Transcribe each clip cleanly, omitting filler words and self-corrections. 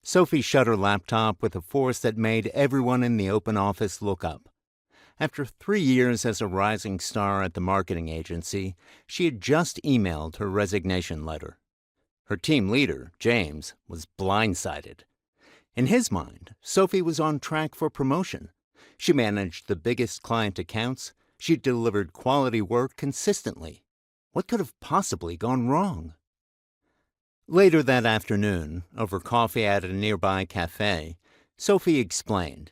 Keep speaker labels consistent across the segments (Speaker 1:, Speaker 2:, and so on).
Speaker 1: Sophie shut her laptop with a force that made everyone in the open office look up. After 3 years as a rising star at the marketing agency, she had just emailed her resignation letter. Her team leader, James, was blindsided. In his mind, Sophie was on track for promotion. She managed the biggest client accounts. She delivered quality work consistently. What could have possibly gone wrong? Later that afternoon, over coffee at a nearby cafe, Sophie explained,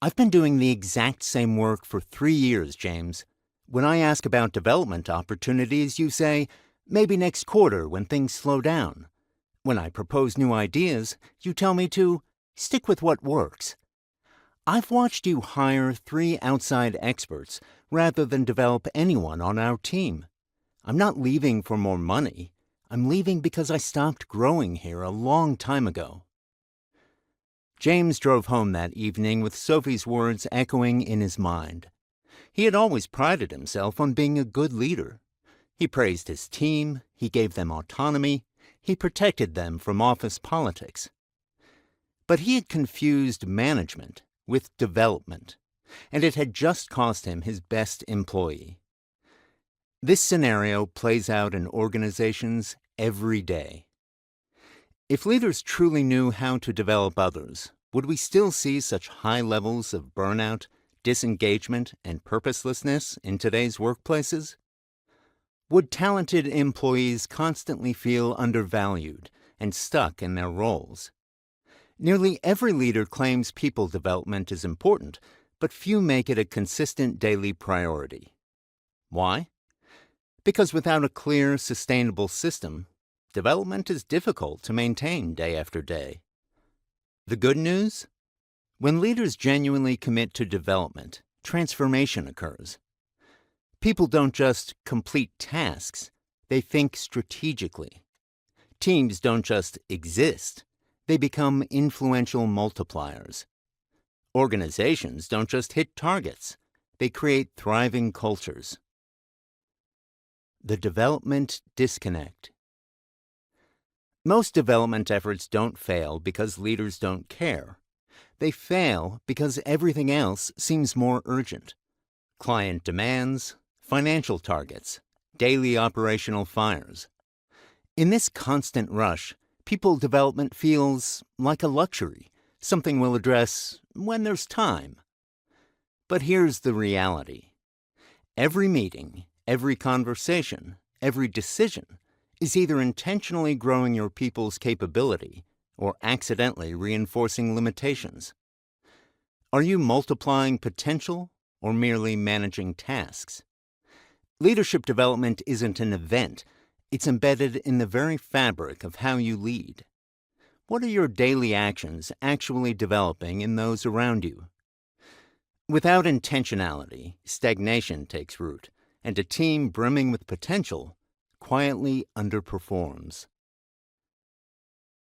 Speaker 1: "I've been doing the exact same work for 3 years, James. When I ask about development opportunities, you say, maybe next quarter when things slow down. When I propose new ideas, you tell me to stick with what works. I've watched you hire 3 outside experts rather than develop anyone on our team. I'm not leaving for more money. I'm leaving because I stopped growing here a long time ago." James drove home that evening with Sophie's words echoing in his mind. He had always prided himself on being a good leader. He praised his team, he gave them autonomy, he protected them from office politics. But he had confused management with development, and it had just cost him his best employee. This scenario plays out in organizations every day. If leaders truly knew how to develop others, would we still see such high levels of burnout, disengagement, and purposelessness in today's workplaces? Would talented employees constantly feel undervalued and stuck in their roles? Nearly every leader claims people development is important, but few make it a consistent daily priority. Why? Because without a clear, sustainable system, development is difficult to maintain day after day. The good news? When leaders genuinely commit to development, transformation occurs. People don't just complete tasks, they think strategically. Teams don't just exist, they become influential multipliers. Organizations don't just hit targets, they create thriving cultures. The development disconnect. Most development efforts don't fail because leaders don't care. They fail because everything else seems more urgent. Client demands, financial targets, daily operational fires. In this constant rush, people development feels like a luxury, something we'll address when there's time. But here's the reality. Every meeting, every conversation, every decision is either intentionally growing your people's capability or accidentally reinforcing limitations. Are you multiplying potential or merely managing tasks? Leadership development isn't an event. It's embedded in the very fabric of how you lead. What are your daily actions actually developing in those around you? Without intentionality, stagnation takes root, and a team brimming with potential quietly underperforms.